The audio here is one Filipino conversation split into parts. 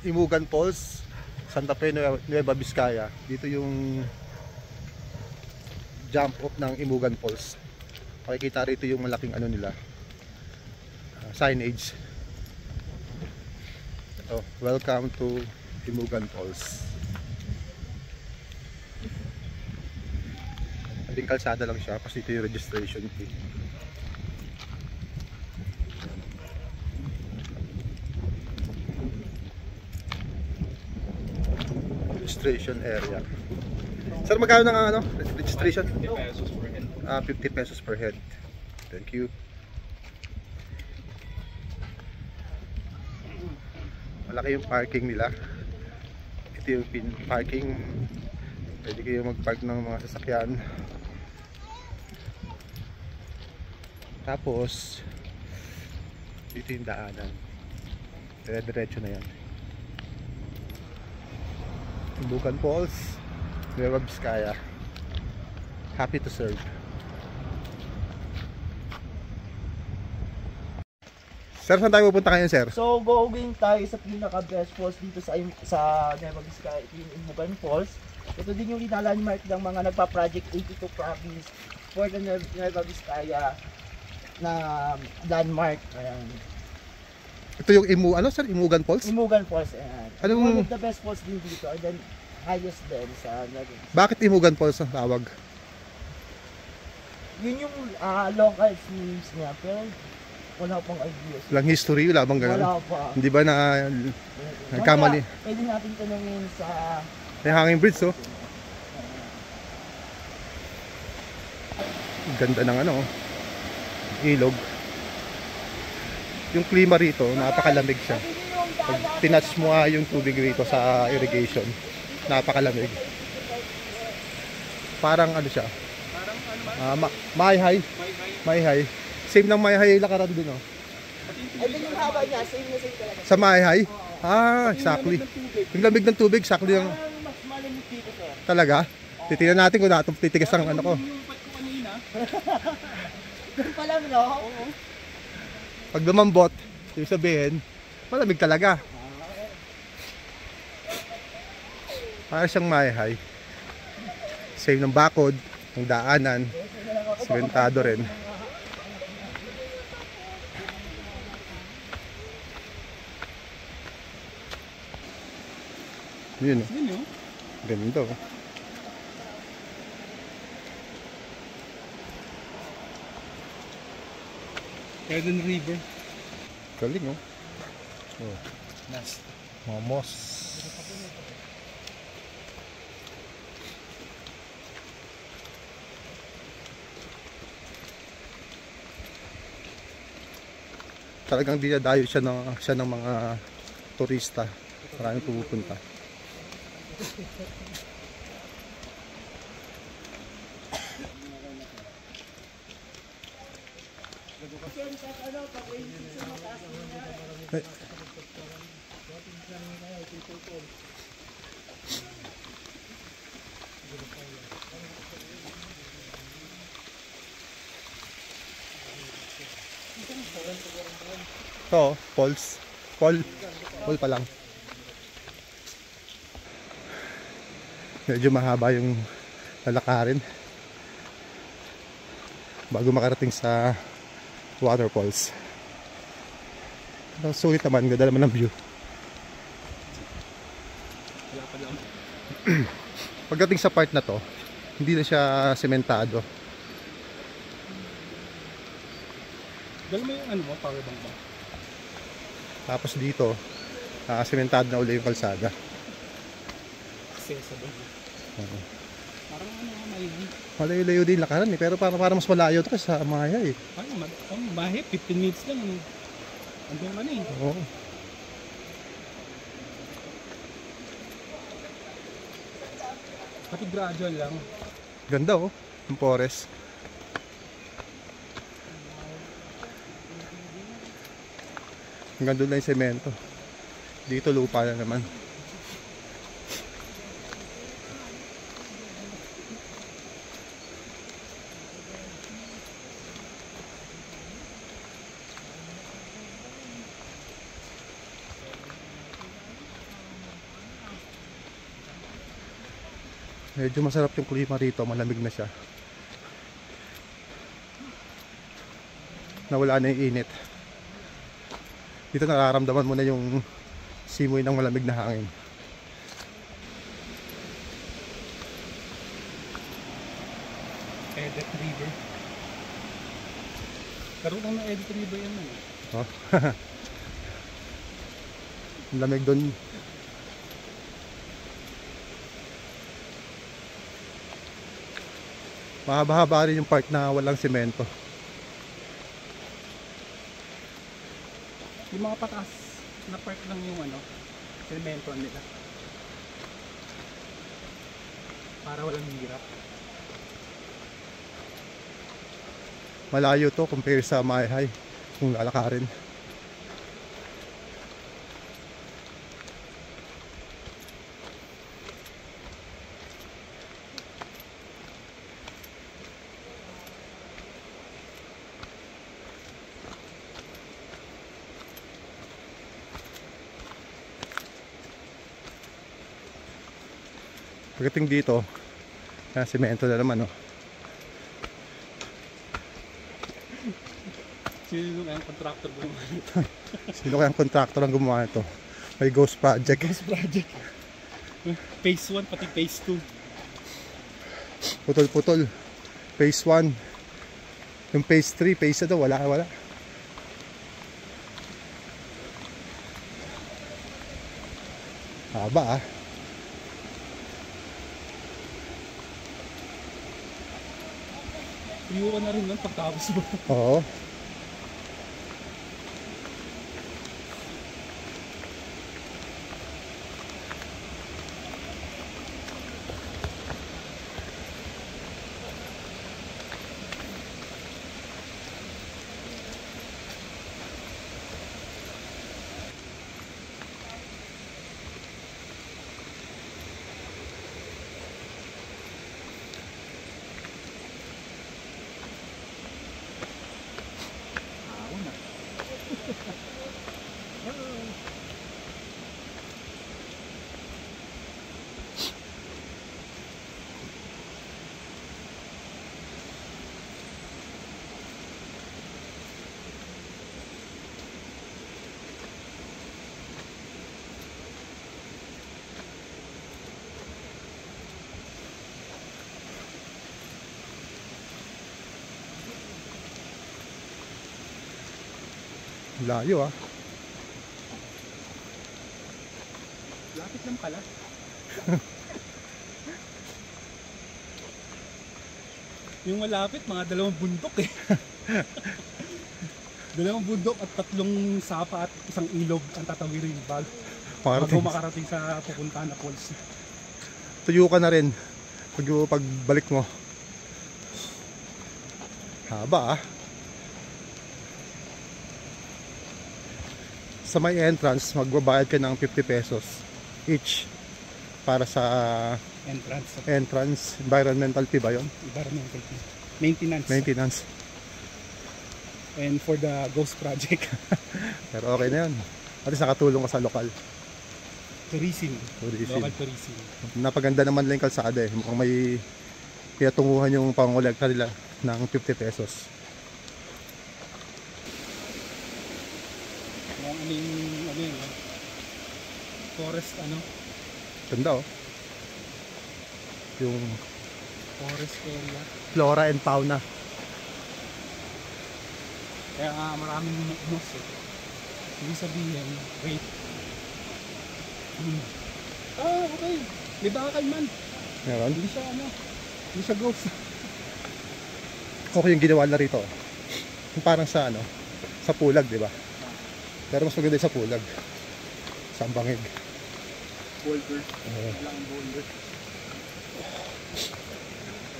Imugan Falls, Santa Fe, Nueva Vizcaya. Dito yung jump off ng Imugan Falls. Makikita rito yung malaking ano nila, signage. Ito, welcome to Imugan Falls. Aling kalsada lang siya, kasi ito yung registration fee. Registration area. Sir, magkano ng ano? Registration? 50 pesos per head. 50 pesos per head. Thank you. Malaki yung parking nila. Ito yung parking. Pwede kayo mag-park ng mga sasakyan. Tapos dito yung daanan. Diretso na yan. Imugan Falls, Nueva Vizcaya. Happy to serve. Sir, saan tayo pupunta ngayon, sir? So, going tayo sa pinaka-best falls dito sa Nueva Vizcaya, yung Imugan Falls. Ito din yung landmark ng mga nagpa-project 82 province for the Nueva Vizcaya na landmark. Ayan. Ito yung Imugan Falls? Imugan Falls, ayan. Anong- One of the best falls din dito, and then highest din sa Nueva Vizcaya. Bakit Imugan Falls ang tawag? Yun yung local names niya, pero wala pang ideas. Walang history, wala bang ganun? Wala pa. Hindi ba na nagkamali? Mamaya, pwede natin tanungin sa... May hanging bridge, oh. Ganda ng ano, ilog. Yung klima rito, napakalamig siya. Pag tinouch mo nga yung tubig rito sa irrigation, napakalamig. Parang ano siya? Mayhay. Same ng Mayhay lakaran din, oh. Ito yung haba niya, same na same talaga. Sa Mayhay? Exactly. Yung lamig ng tubig, exactly yung Mas malamig dito, sir. talaga. Titingnan natin kung titigas ang ano ko. Doon pa lang, no? Oo. Pag lumambot, yung sabihin, malamig talaga. Para siyang Mayhay. Same ng bakod, ng daanan, sementado rin. Yun, oh. Ganda, oh. Eden River. Galing, oh. Oh. Nas. Momos. Talagang dinadayo siya ng mga turista. Maraming pumupunta. Ay. Ito, falls. Fall pa lang. Medyo mahaba yung lalakarin bago makarating sa waterfalls. Sulit naman, ganda naman ng view. Pagdating sa part na to, hindi na siya sementado. Dala mo yung ano mo, power bank ba? Tapos dito, sementado na uli yung kalsada. Accessible. Parang ano, mayroon. Malayo-layo din lakaran eh, pero para mas malayo ito sa Maya eh. Mahit, 15 minutes lang. Andun ka na eh. Oo. Pati gradual lang. Ganda, oh, yung forest. Hanggang doon lang yung semento. Dito lupa na naman. Medyo masarap yung klima rito, malamig na siya. Nawala na yung init. Dito nararamdaman mo na yung simoy ng malamig na hangin. Edit River. Karoon na Edit River yan man. Oh. Ang lamig doon. Mahaba-haba rin yung part na walang semento. Yung mga patas na part lang yung ano, semento nila. Para walang hirap. Malayo to compare sa Maayhay kung lalakarin. Pagdating dito, semento na naman, oh. Sino kayang contractor gumawa nito? Sino kayang contractor ang gumawa nito? May ghost project. Ghost project. Phase 1 pati phase 2. Putol-putol. Phase 1. Yung phase 3, phase 2, wala. Haba, ah. Iwan na rin nun pagtapos mo. Oo. Layo, ah. Lapit lang pala. Yung malapit, mga 2 bundok eh. 2 bundok at 3 sapa at 1 ilog ang tatawirin bago makarating sa pupuntahan na falls. Tuyo ka na rin pagbalik mo. Haba, ah. Sa may entrance, magbabayad ka ng 50 pesos each para sa entrance. Environmental fee ba yun? Environmental fee. Maintenance. And for the ghost project. Pero okay na yun. At least nakatulong ka sa lokal. Tourism. Local tourism. Napaganda naman lang yung kalsada, eh. Mukhang may pinatunguhan yung pangolekta nila ng 50 pesos. Ano yun, forest Ganda, oh. Yung forest area. flora and fauna. Kaya maraming moss eh. Hindi sabihin, wait. Okay. May bakal man. Meron? Hindi siya ghost. Okay yung ginawa na rito. Yung parang sa sa Pulag, di ba? Pero mas maganda sa Pulag. Sa Ambangig. Boulder. Walang boulder.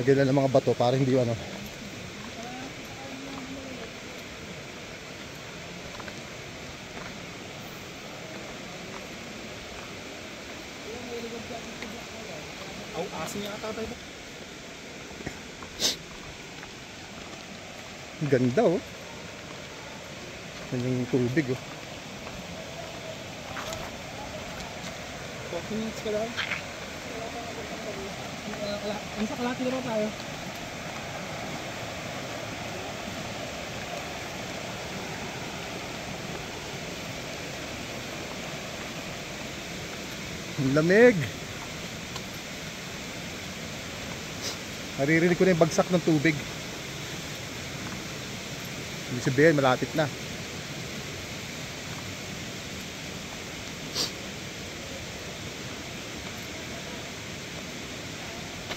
Lagyan ng mga bato para hindi Asin niya ata tayo. Ganda, oh. Yan yung tubig, oh. 40 minutes ka lang. Ang sa kalati na tayo. Ang lamig. Naririnig ko na yung bagsak ng tubig. Ibig sabihin, malapit na.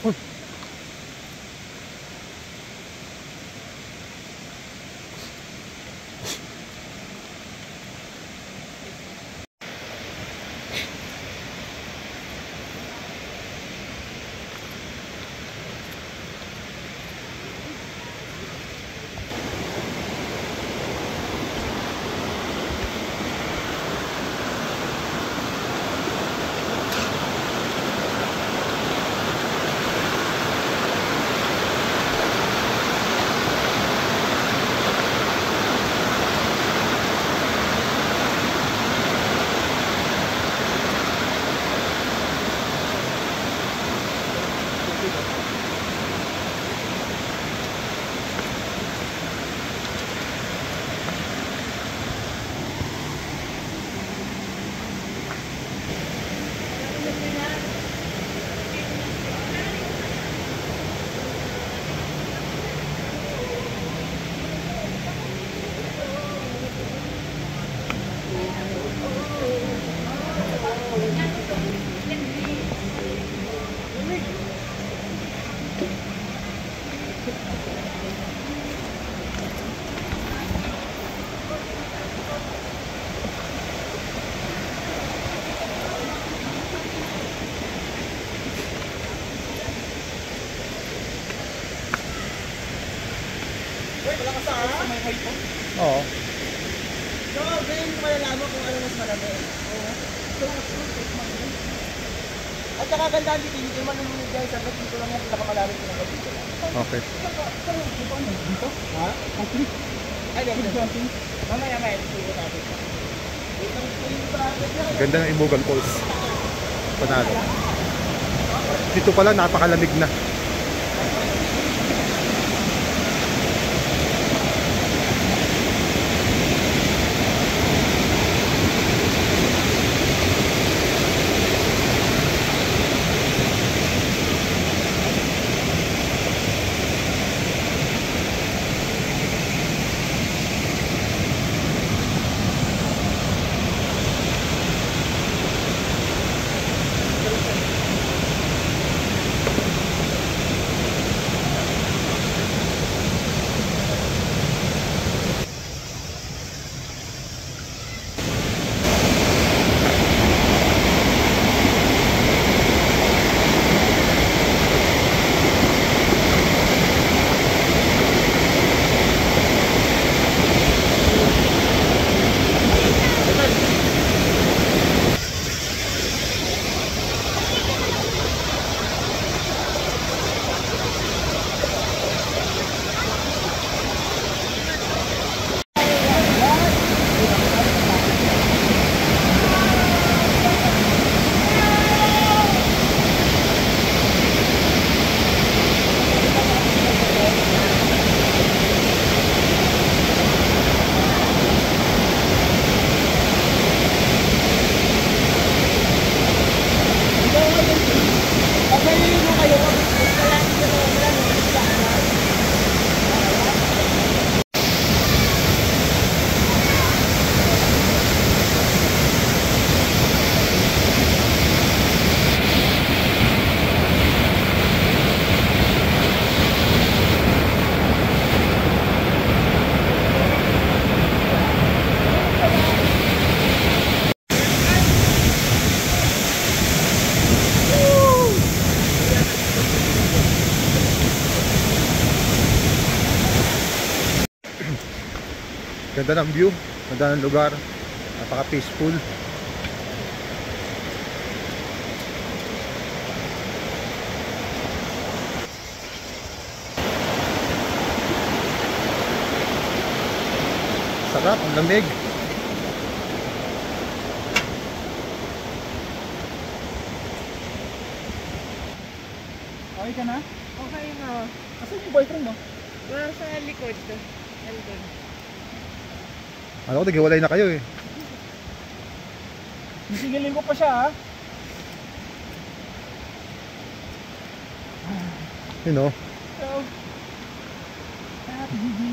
Uy! Oo. So, ganyan ko malalaman kung ano mas malamig. Oo. At saka gandaan dito, hindi naman naman guys, hanggang dito lang yung pinakamalalim ko ng dito lang. Okay. Dito? Ha? Ang click. Ay, ganyan. Mamaya, dito ko natin. Ganda ng Imogan Falls. Panalo. Dito pala napakalamig na. Ganda ng view, ganda ng lugar, napaka peaceful. Sarap, ang lamig. Okay ka na? Okay na. Asan yung boyfriend mo? Nasa likod. Nandun. Ano ko, naghiwalay na kayo eh. Sisigilin ko pa siya ha. You know. So, Gigi.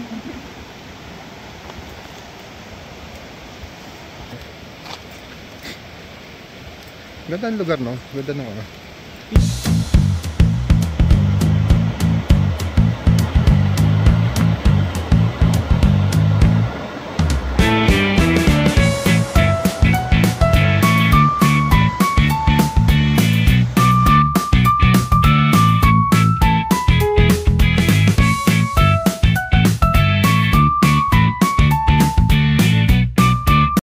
Ganda ang lugar, no? Ganda ng ano.